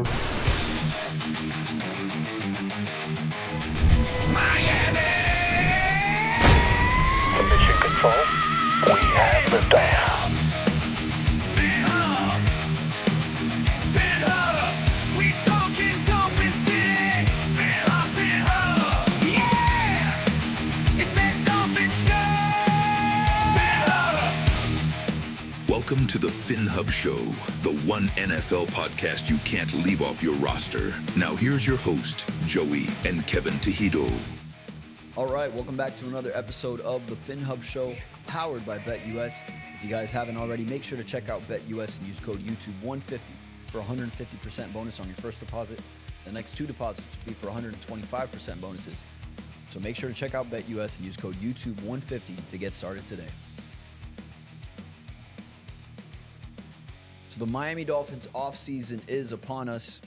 Miami! To mission control, we have liftoff. Phinhub! Phinhub! We talking Dolphin City! Phinhub, Phinhub! Yeah! It's that Dolphin Show! Phinhub! Welcome to the Phinhub Show, the one NFL podcast you can't leave off your roster. Now here's your host, Joey and Kevin Tejido. All right, welcome back to another episode of the Phinhub Show, powered by BetUS. If you guys haven't already, make sure to check out BetUS and use code YouTube150 for 150% bonus on your first deposit. The next two deposits will be for 125% bonuses. So make sure to check out BetUS and use code YouTube150 to get started today. So the Miami Dolphins offseason is upon us,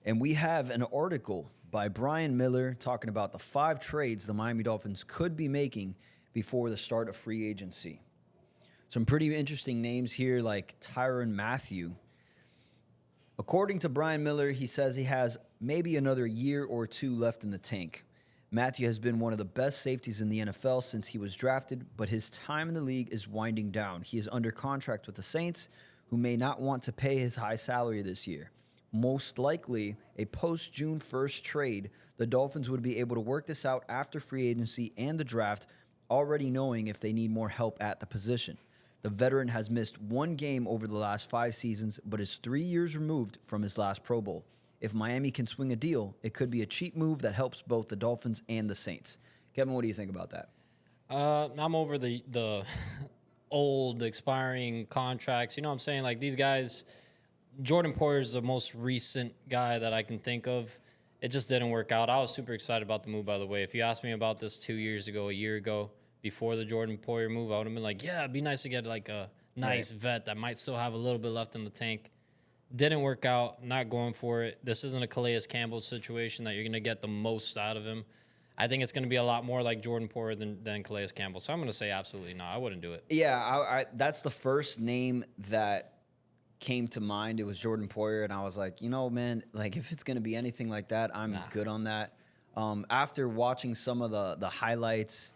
and we have an article by Brian Miller talking about the 5 trades the Miami Dolphins could be making before the start of free agency. Some pretty interesting names here, like Tyron Matthew. According to Brian Miller, he says he has maybe another year or two left in the tank. Matthew has been one of the best safeties in the NFL since he was drafted, but his time in the league is winding down. He is under contract with the Saints, who may not want to pay his high salary this year. Most likely, a post-June 1st trade, the Dolphins would be able to work this out after free agency and the draft, already knowing if they need more help at the position. The veteran has missed one game over the last 5 seasons, but is 3 years removed from his last Pro Bowl. If Miami can swing a deal, it could be a cheap move that helps both the Dolphins and the Saints. Kevin, what do you think about that? I'm over the old expiring contracts. You know what I'm saying? Like, these guys, Jordyn Poyer is the most recent guy that I can think of. It just didn't work out. I was super excited about the move, by the way. If you asked me about this 2 years ago, a year ago, before the Jordyn Poyer move, I would have been like, yeah, it'd be nice to get like a nice vet that might still have a little bit left in the tank. Didn't work out. Not going for it. This isn't a Calais Campbell situation that you're going to get the most out of him. I think it's going to be a lot more like Jordyn Poyer than Calais Campbell. So I'm going to say absolutely not. I wouldn't do it. Yeah, I that's the first name that came to mind. It was Jordyn Poyer, and I was like, you know, man, like if it's going to be anything like that, I'm good on that. After watching some of the highlights,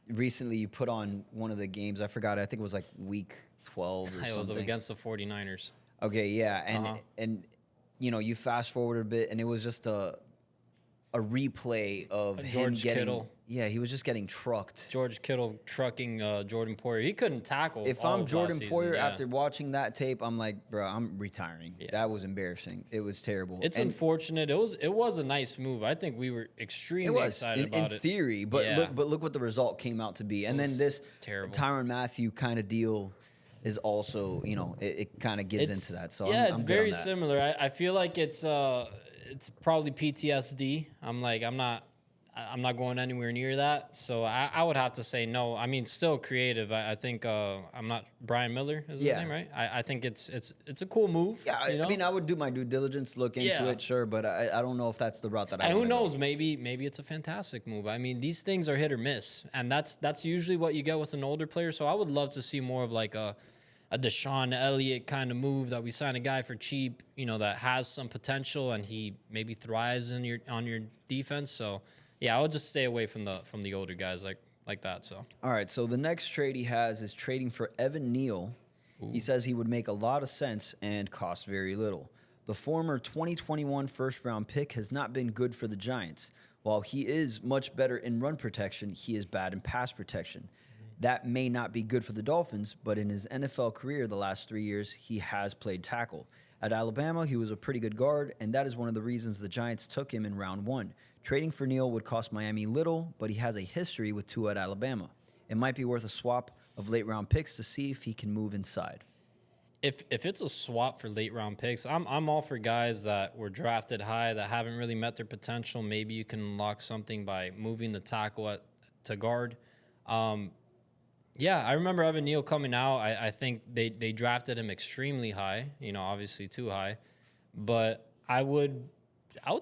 recently you put on one of the games. I forgot. I think it was like week 12 or something. It was against the 49ers. Okay, yeah, and you know, you fast forward a bit, and it was just a replay of him getting Kittle. Yeah, he was just getting trucked. George Kittle trucking Jordyn Poyer. He couldn't tackle. If I'm Jordyn Poyer, after watching that tape, I'm like, bro, I'm retiring. Yeah. That was embarrassing. It was terrible. It's unfortunate. It was a nice move. I think we were extremely excited about it. In theory, but look what the result came out to be. And then this terrible Tyron Matthew kind of deal is also, you know, it kind of gets into that. So yeah, it's very similar. I feel like it's probably PTSD. I'm not going anywhere near that. So I would have to say no. I mean, still creative. I think I'm not Brian Miller is his name, right? I think it's a cool move. Yeah, you know? I mean, I would do my due diligence, look into it, sure, but I don't know if that's the route that I. And who knows? Maybe it's a fantastic move. I mean, these things are hit or miss, and that's usually what you get with an older player. So I would love to see more of like a Deshaun Elliott kind of move that we sign a guy for cheap, you know, that has some potential and he maybe thrives on your defense. So yeah, I would just stay away from the older guys like that. So all right, so the next trade he has is trading for Neal. He says he would make a lot of sense and cost very little. The former 2021 first-round pick has not been good for the Giants. While he is much better in run protection, he is bad in pass protection. That may not be good for the Dolphins, but in his NFL career the last 3 years, he has played tackle. At Alabama, he was a pretty good guard, and that is one of the reasons the Giants took him in round 1. Trading for Neal would cost Miami little, but he has a history with Tua at Alabama. It might be worth a swap of late-round picks to see if he can move inside. If it's a swap for late-round picks, I'm all for guys that were drafted high that haven't really met their potential. Maybe you can unlock something by moving the tackle to guard. Yeah, I remember Neal coming out. I think they drafted him extremely high, you know, obviously too high. But I would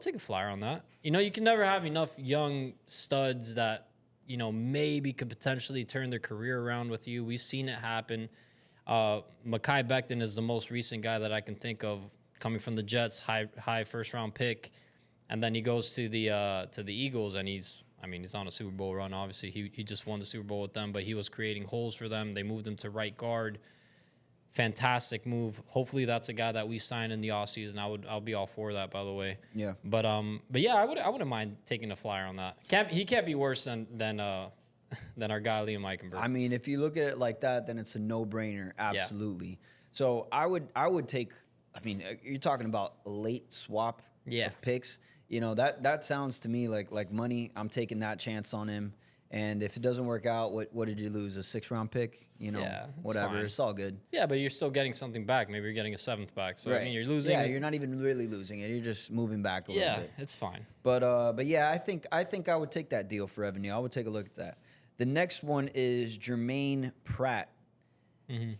take a flyer on that. You know, you can never have enough young studs that, you know, maybe could potentially turn their career around with you. We've seen it happen. Mekhi Becton is the most recent guy that I can think of coming from the Jets, high first round pick, and then he goes to the Eagles, and he's on a Super Bowl run. Obviously, he just won the Super Bowl with them, but he was creating holes for them. They moved him to right guard. Fantastic move. Hopefully, that's a guy that we sign in the offseason. I'll be all for that, by the way. Yeah. But yeah, I wouldn't mind taking a flyer on that. He can't be worse than our guy Liam Eichenberg. I mean, if you look at it like that, then it's a no-brainer. Absolutely. Yeah. So I would take. I mean, you're talking about a late swap of picks. You know, that sounds to me like money. I'm taking that chance on him. And if it doesn't work out, what did you lose? A 6th-round pick? You know, whatever. Fine. It's all good. Yeah, but you're still getting something back. Maybe you're getting a 7th back. So, right. I mean, you're losing. Yeah, you're not even really losing it. You're just moving back a little bit. Yeah, it's fine. But yeah, I think I would take that deal for Evan Neal. I would take a look at that. The next one is Jermaine Pratt. Mm-hmm.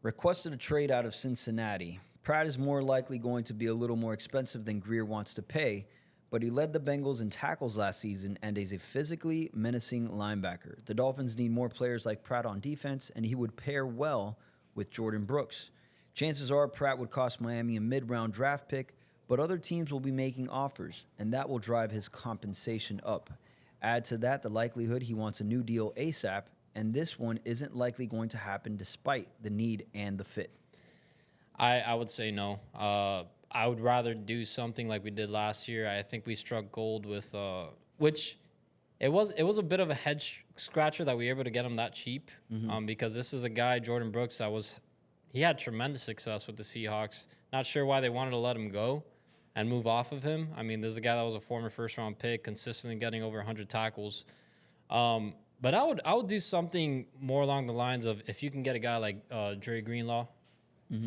Requested a trade out of Cincinnati. Pratt is more likely going to be a little more expensive than Greer wants to pay, but he led the Bengals in tackles last season and is a physically menacing linebacker. The Dolphins need more players like Pratt on defense, and he would pair well with Jordyn Brooks. Chances are Pratt would cost Miami a mid-round draft pick, but other teams will be making offers, and that will drive his compensation up. Add to that the likelihood he wants a new deal ASAP, and this one isn't likely going to happen despite the need and the fit. I would say no. I would rather do something like we did last year. I think we struck gold with which it was a bit of a head scratcher that we were able to get him that cheap, because this is a guy, Jordyn Brooks, he had tremendous success with the Seahawks. Not sure why they wanted to let him go and move off of him. I mean, this is a guy that was a former first-round pick, consistently getting over 100 tackles. But I would do something more along the lines of, if you can get a guy like Dre Greenlaw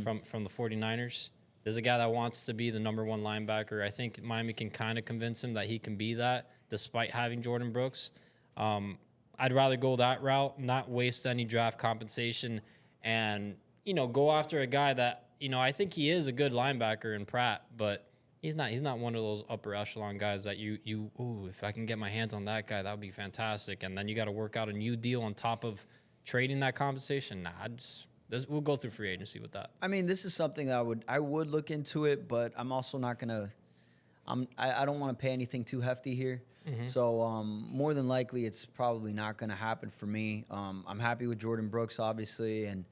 from the 49ers. There's a guy that wants to be the number 1 linebacker. I think Miami can kind of convince him that he can be that despite having Jordyn Brooks. I'd rather go that route, not waste any draft compensation, and, go after a guy that, I think he is a good linebacker in Pratt, but he's not one of those upper echelon guys that if I can get my hands on that guy, that would be fantastic. And then you got to work out a new deal on top of trading that compensation. We'll go through free agency with that. I mean, this is something that I would look into it, but I'm also not gonna. I don't want to pay anything too hefty here, so more than likely it's probably not gonna happen for me. I'm happy with Jordyn Brooks, obviously, and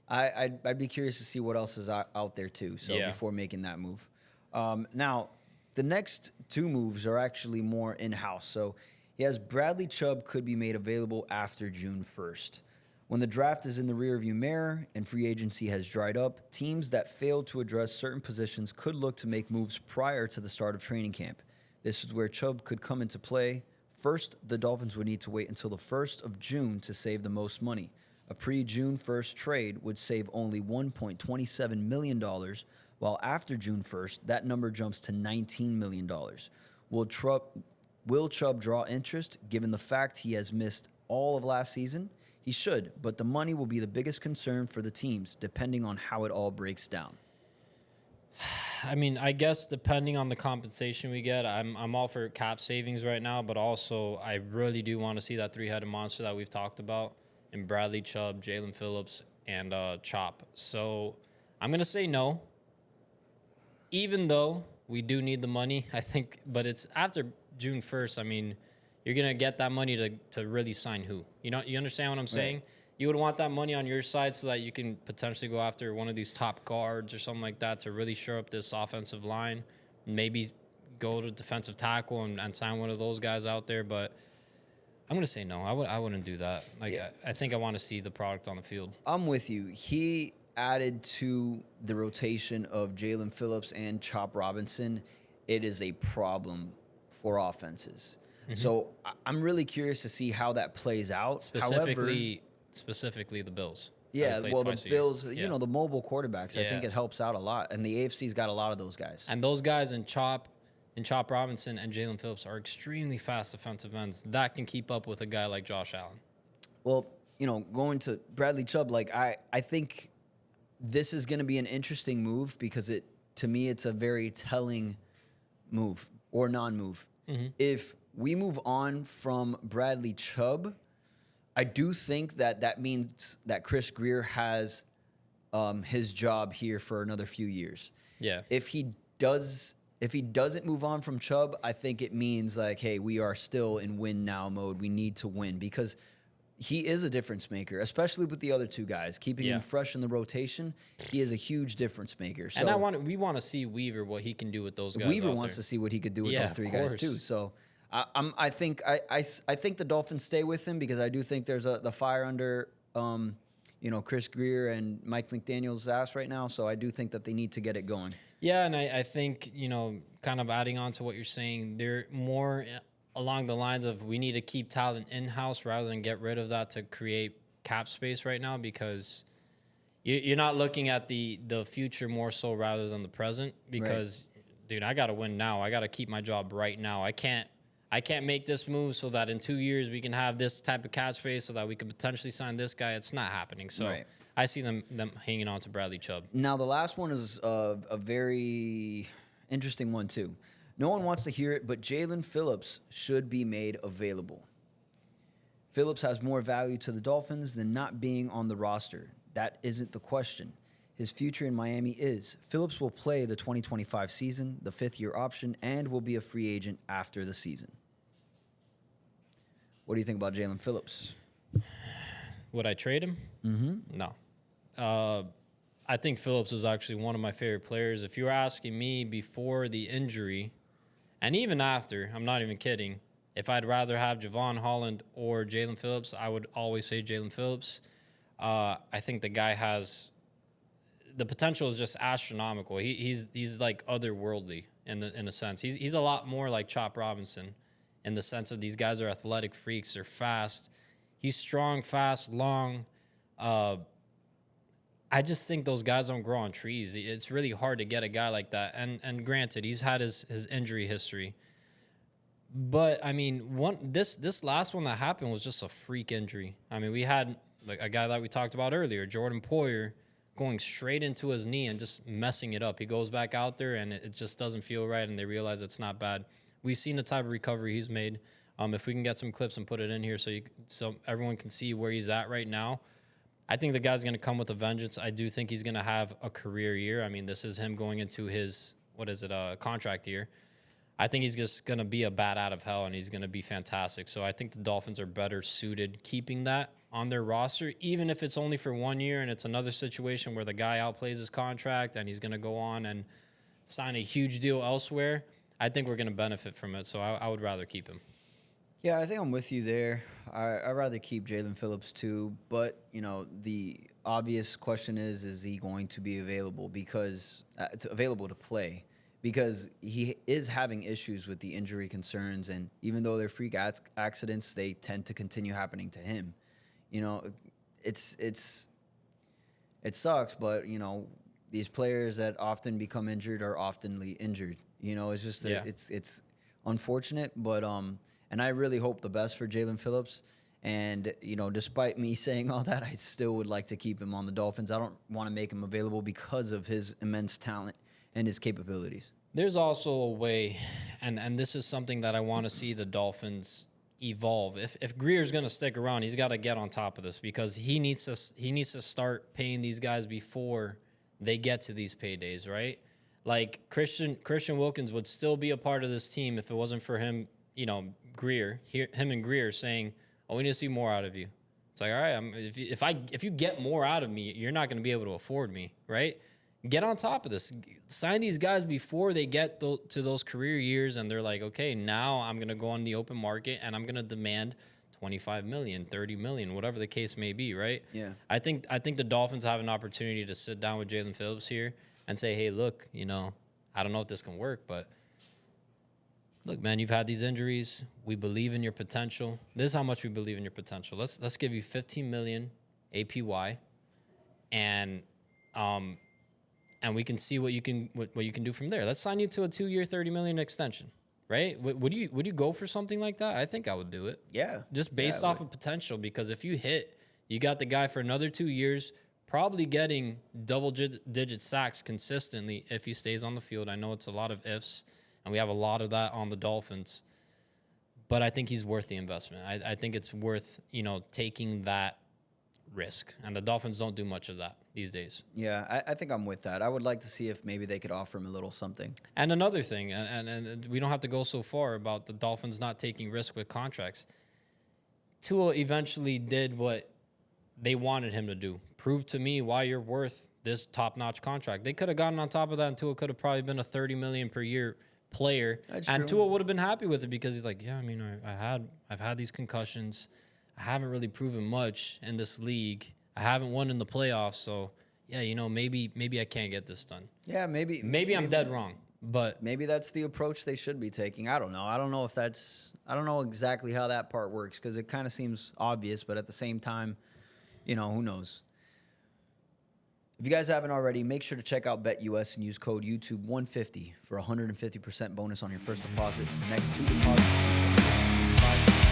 I'd be curious to see what else is out there too. So before making that move, now the next 2 moves are actually more in-house. So he has Bradley Chubb could be made available after June 1st. When the draft is in the rearview mirror and free agency has dried up, teams that failed to address certain positions could look to make moves prior to the start of training camp. This is where Chubb could come into play. First, the Dolphins would need to wait until the 1st of June to save the most money. A pre-June 1st trade would save only $1.27 million, while after June 1st, that number jumps to $19 million. Will Chubb draw interest, given the fact he has missed all of last season? He should, but the money will be the biggest concern for the teams, depending on how it all breaks down. I mean, I guess depending on the compensation we get, I'm all for cap savings right now, but also I really do want to see that 3-headed monster that we've talked about in Bradley Chubb, Jaelan Phillips, and Chop. So I'm going to say no, even though we do need the money, I think, but it's after June 1st. I mean, you're going to get that money to really sign who? You understand what I'm saying? Right. You would want that money on your side so that you can potentially go after one of these top guards or something like that to really shore up this offensive line. Maybe go to defensive tackle and sign one of those guys out there. But I'm going to say no. I wouldn't do that. I think I want to see the product on the field. I'm with you. He added to the rotation of Jaelan Phillips and Chop Robinson. It is a problem for offenses. So I'm really curious to see how that plays out. Specifically the Bills. Yeah, well, the Bills, the mobile quarterbacks, I think it helps out a lot. And the AFC's got a lot of those guys. And those guys in Chop Robinson and Jaelan Phillips are extremely fast defensive ends that can keep up with a guy like Josh Allen. Well, going to Bradley Chubb, I think this is going to be an interesting move because to me, it's a very telling move or non-move. If we move on from Bradley Chubb, I do think that means that Chris Grier has his job here for another few years. Yeah. If he doesn't move on from Chubb, I think it means like, hey, we are still in win now mode. We need to win because he is a difference maker, especially with the other two guys. Keeping him fresh in the rotation, he is a huge difference maker. So, and we want to see Weaver, what he can do with those guys. Weaver wants to see what he could do with those three guys too. So I think the Dolphins stay with him because I do think there's the fire under Chris Greer and Mike McDaniel's ass right now. So I do think that they need to get it going. Yeah, and I think, kind of adding on to what you're saying, they're more along the lines of we need to keep talent in-house rather than get rid of that to create cap space right now because you're not looking at the future more so rather than the present because, dude, I got to win now. I got to keep my job right now. I can't make this move so that in 2 years we can have this type of cap space so that we can potentially sign this guy. It's not happening. So I see them hanging on to Bradley Chubb. Now, the last one is a very interesting one, too. No one wants to hear it, but Jaelan Phillips should be made available. Phillips has more value to the Dolphins than not being on the roster. That isn't the question. His future in Miami is. Phillips will play the 2025 season, the fifth-year option, and will be a free agent after the season. What do you think about Jaelan Phillips? Would I trade him? Mm-hmm. No. I think Phillips is actually one of my favorite players. If you were asking me before the injury, and even after, I'm not even kidding, if I'd rather have Jevon, Holland, or Jaelan Phillips, I would always say Jaelan Phillips. I think the guy has the potential is just astronomical. He's like otherworldly in a sense. He's a lot more like Chop Robinson in the sense of these guys are athletic freaks. They're fast. He's strong, fast, long. I just think those guys don't grow on trees. It's really hard to get a guy like that. And granted, he's had his injury history. But, I mean, this last one that happened was just a freak injury. I mean, we had like a guy that we talked about earlier, Jordyn Poyer, going straight into his knee and just messing it up. He goes back out there, and it just doesn't feel right, and they realize it's not bad. We've seen the type of recovery he's made. If we can get some clips and put it in here so everyone can see where he's at right now, I think the guy's going to come with a vengeance. I do think he's going to have a career year. I mean, this is him going into his, contract year. I think he's just going to be a bat out of hell, and he's going to be fantastic. So I think the Dolphins are better suited keeping that on their roster, even if it's only for 1 year and it's another situation where the guy outplays his contract and he's going to go on and sign a huge deal elsewhere. I think we're going to benefit from it, so I would rather keep him. Yeah, I think I'm with you there. I'd rather keep Jaelan Phillips too, but the obvious question is he going to be available available to play? Because he is having issues with the injury concerns, and even though they're freak accidents, they tend to continue happening to him. It sucks, but these players that often become injured are oftenly injured. It's just it's unfortunate, but and I really hope the best for Jaelan Phillips. And, despite me saying all that, I still would like to keep him on the Dolphins. I don't want to make him available because of his immense talent and his capabilities. There's also a way, and this is something that I want to see the Dolphins evolve. If Greer's going to stick around, he's got to get on top of this because he needs to start paying these guys before they get to these paydays, right? Like Christian Wilkins would still be a part of this team if it wasn't for him, Greer, him and Greer saying, "Oh, we need to see more out of you." It's like, all right, if you get more out of me, you're not going to be able to afford me, right? Get on top of this. Sign these guys before they get to those career years, and they're like, okay, now I'm going to go on the open market and I'm going to demand $25 million, $30 million, whatever the case may be, right? Yeah. I think the Dolphins have an opportunity to sit down with Jaelan Phillips here and say, hey, look, I don't know if this can work, but look, man, you've had these injuries. We believe in your potential. This is how much we believe in your potential. Let's give you $15 million APY, and we can see what you can do from there. Let's sign you to a 2-year, $30 million extension, right? Would you go for something like that? I think I would do it. Yeah, just based off of potential, because if you got the guy for another 2 years, probably getting double-digit sacks consistently if he stays on the field. I know it's a lot of ifs, and we have a lot of that on the Dolphins, but I think he's worth the investment. I think it's worth taking that risk, and the Dolphins don't do much of that these days. Yeah, I think I'm with that. I would like to see if maybe they could offer him a little something. And another thing, and we don't have to go so far about the Dolphins not taking risk with contracts. Tua eventually did what they wanted him to do. Prove to me why you're worth this top-notch contract. They could have gotten on top of that, and Tua could have probably been a $30 million per year player. That's and true. Tua would have been happy with it because he's like, yeah, I mean, I've had these concussions. I haven't really proven much in this league. I haven't won in the playoffs, so yeah, you know, maybe I can't get this done. Yeah, maybe I'm dead wrong, but maybe that's the approach they should be taking. I don't know. I don't know exactly how that part works because it kind of seems obvious, but at the same time, you know, who knows? If you guys haven't already, make sure to check out BetUS and use code YouTube150 for a 150% bonus on your first deposit. The next two deposits.